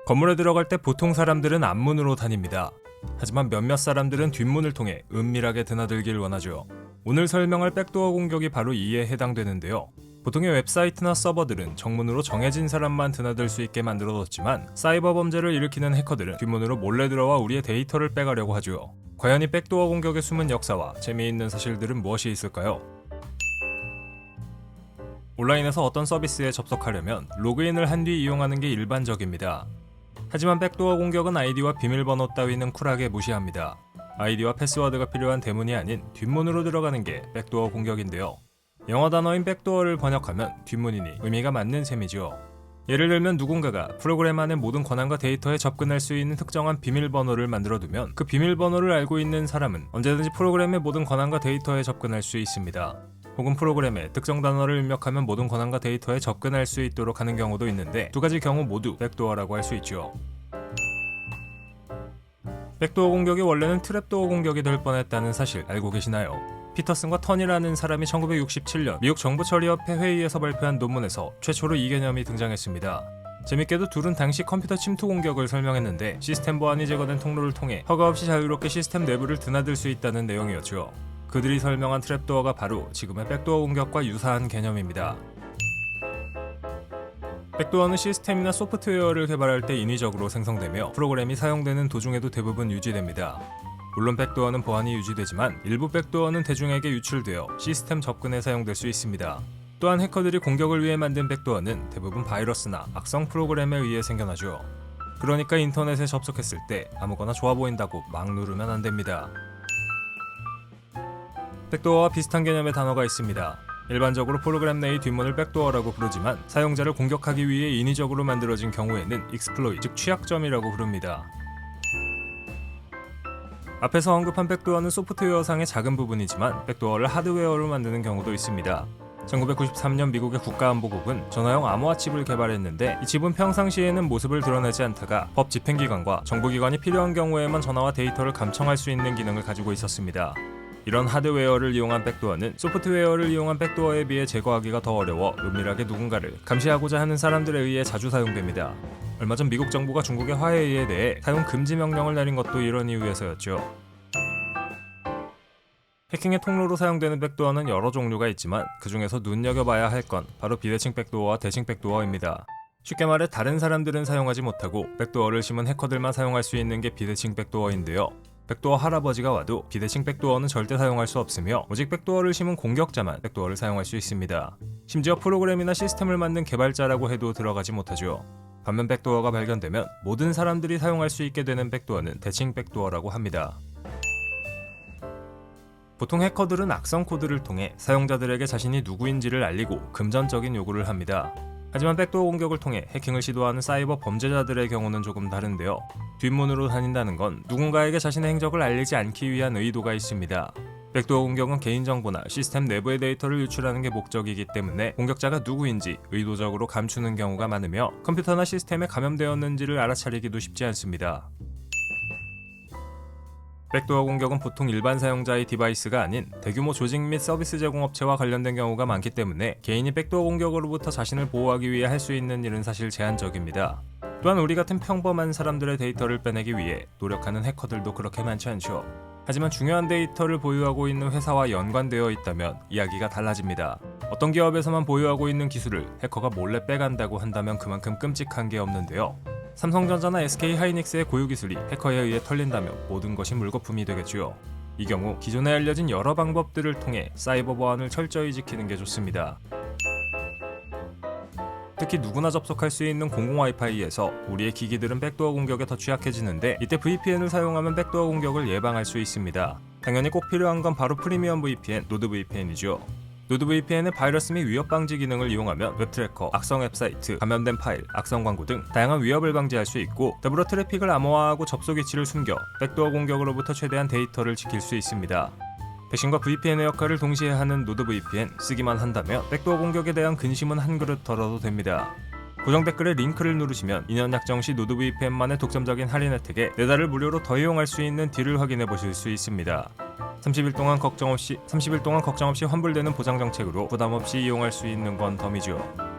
건물에 들어갈 때 보통 사람들은 앞문으로 다닙니다. 하지만 몇몇 사람들은 뒷문을 통해 은밀하게 드나들길 원하죠. 오늘 설명할 백도어 공격이 바로 이에 해당되는데요. 보통의 웹사이트나 서버들은 정문으로 정해진 사람만 드나들 수 있게 만들어뒀지만 사이버 범죄를 일으키는 해커들은 뒷문으로 몰래 들어와 우리의 데이터를 빼가려고 하죠. 과연 이 백도어 공격의 숨은 역사와 재미있는 사실들은 무엇이 있을까요? 온라인에서 어떤 서비스에 접속하려면 로그인을 한 뒤 이용하는 게 일반적입니다. 하지만 백도어 공격은 아이디와 비밀번호 따위는 쿨하게 무시합니다. 아이디와 패스워드가 필요한 대문이 아닌 뒷문으로 들어가는 게 백도어 공격인데요. 영어 단어인 백도어를 번역하면 뒷문이니 의미가 맞는 셈이죠. 예를 들면 누군가가 프로그램 안의 모든 권한과 데이터에 접근할 수 있는 특정한 비밀번호를 만들어두면 그 비밀번호를 알고 있는 사람은 언제든지 프로그램의 모든 권한과 데이터에 접근할 수 있습니다. 혹은 프로그램에 특정 단어를 입력하면 모든 권한과 데이터에 접근할 수 있도록 하는 경우도 있는데 두 가지 경우 모두 백도어라고 할 수 있죠. 백도어 공격이 원래는 트랩도어 공격이 될 뻔했다는 사실 알고 계시나요? 피터슨과 턴이라는 사람이 1967년 미국 정보처리협회 회의에서 발표한 논문에서 최초로 이 개념이 등장했습니다. 재밌게도 둘은 당시 컴퓨터 침투 공격을 설명했는데 시스템 보안이 제거된 통로를 통해 허가 없이 자유롭게 시스템 내부를 드나들 수 있다는 내용이었죠. 그들이 설명한 트랩도어가 바로 지금의 백도어 공격과 유사한 개념입니다. 백도어는 시스템이나 소프트웨어를 개발할 때 인위적으로 생성되며 프로그램이 사용되는 도중에도 대부분 유지됩니다. 물론 백도어는 보안이 유지되지만 일부 백도어는 대중에게 유출되어 시스템 접근에 사용될 수 있습니다. 또한 해커들이 공격을 위해 만든 백도어는 대부분 바이러스나 악성 프로그램에 의해 생겨나죠. 그러니까 인터넷에 접속했을 때 아무거나 좋아 보인다고 막 누르면 안 됩니다. 백도어와 비슷한 개념의 단어가 있습니다. 일반적으로 프로그램 내의 뒷문을 백도어라고 부르지만 사용자를 공격하기 위해 인위적으로 만들어진 경우에는 익스플로이트, 즉 취약점이라고 부릅니다. 앞에서 언급한 백도어는 소프트웨어상의 작은 부분이지만 백도어를 하드웨어로 만드는 경우도 있습니다. 1993년 미국의 국가안보국은 전화용 암호화 칩을 개발했는데 이 칩은 평상시에는 모습을 드러내지 않다가 법 집행기관과 정보기관이 필요한 경우에만 전화와 데이터를 감청할 수 있는 기능을 가지고 있었습니다. 이런 하드웨어를 이용한 백도어는 소프트웨어를 이용한 백도어에 비해 제거하기가 더 어려워 은밀하게 누군가를 감시하고자 하는 사람들에 의해 자주 사용됩니다. 얼마 전 미국 정부가 중국의 화웨이에 대해 사용 금지 명령을 내린 것도 이런 이유에서였죠. 해킹의 통로로 사용되는 백도어는 여러 종류가 있지만 그 중에서 눈여겨봐야 할 건 바로 비대칭 백도어와 대칭 백도어입니다. 쉽게 말해 다른 사람들은 사용하지 못하고 백도어를 심은 해커들만 사용할 수 있는 게 비대칭 백도어인데요. 백도어 할아버지가 와도 비대칭 백도어는 절대 사용할 수 없으며 오직 백도어를 심은 공격자만 백도어를 사용할 수 있습니다. 심지어 프로그램이나 시스템을 만든 개발자라고 해도 들어가지 못하죠. 반면 백도어가 발견되면 모든 사람들이 사용할 수 있게 되는 백도어는 대칭 백도어라고 합니다. 보통 해커들은 악성 코드를 통해 사용자들에게 자신이 누구인지를 알리고 금전적인 요구를 합니다. 하지만 백도어 공격을 통해 해킹을 시도하는 사이버 범죄자들의 경우는 조금 다른데요. 뒷문으로 다닌다는 건 누군가에게 자신의 행적을 알리지 않기 위한 의도가 있습니다. 백도어 공격은 개인정보나 시스템 내부의 데이터를 유출하는 게 목적이기 때문에 공격자가 누구인지 의도적으로 감추는 경우가 많으며 컴퓨터나 시스템에 감염되었는지를 알아차리기도 쉽지 않습니다. 백도어 공격은 보통 일반 사용자의 디바이스가 아닌 대규모 조직 및 서비스 제공업체와 관련된 경우가 많기 때문에 개인이 백도어 공격으로부터 자신을 보호하기 위해 할 수 있는 일은 사실 제한적입니다. 또한 우리 같은 평범한 사람들의 데이터를 빼내기 위해 노력하는 해커들도 그렇게 많지 않죠. 하지만 중요한 데이터를 보유하고 있는 회사와 연관되어 있다면 이야기가 달라집니다. 어떤 기업에서만 보유하고 있는 기술을 해커가 몰래 빼간다고 한다면 그만큼 끔찍한 게 없는데요. 삼성전자나 SK하이닉스의 고유 기술이 해커에 의해 털린다면 모든 것이 물거품이 되겠죠. 이 경우 기존에 알려진 여러 방법들을 통해 사이버 보안을 철저히 지키는 게 좋습니다. 특히 누구나 접속할 수 있는 공공 와이파이에서 우리의 기기들은 백도어 공격에 더 취약해지는데 이때 VPN을 사용하면 백도어 공격을 예방할 수 있습니다. 당연히 꼭 필요한 건 바로 프리미엄 VPN, 노드 VPN이죠. 노드 VPN의 바이러스 및 위협 방지 기능을 이용하면 웹트래커, 악성 웹사이트, 감염된 파일, 악성 광고 등 다양한 위협을 방지할 수 있고 더불어 트래픽을 암호화하고 접속 위치를 숨겨 백도어 공격으로부터 최대한 데이터를 지킬 수 있습니다. 배신과 VPN의 역할을 동시에 하는 노드 VPN 쓰기만 한다면 백도어 공격에 대한 근심은 한 그릇 덜어도 됩니다. 고정 댓글에 링크를 누르시면 2년 약정 시 노드 VPN만의 독점적인 할인 혜택에 4달을 무료로 더 이용할 수 있는 딜을 확인해 보실 수 있습니다. 30일 동안 걱정 없이 환불되는 보장 정책으로 부담 없이 이용할 수 있는 건 덤이죠.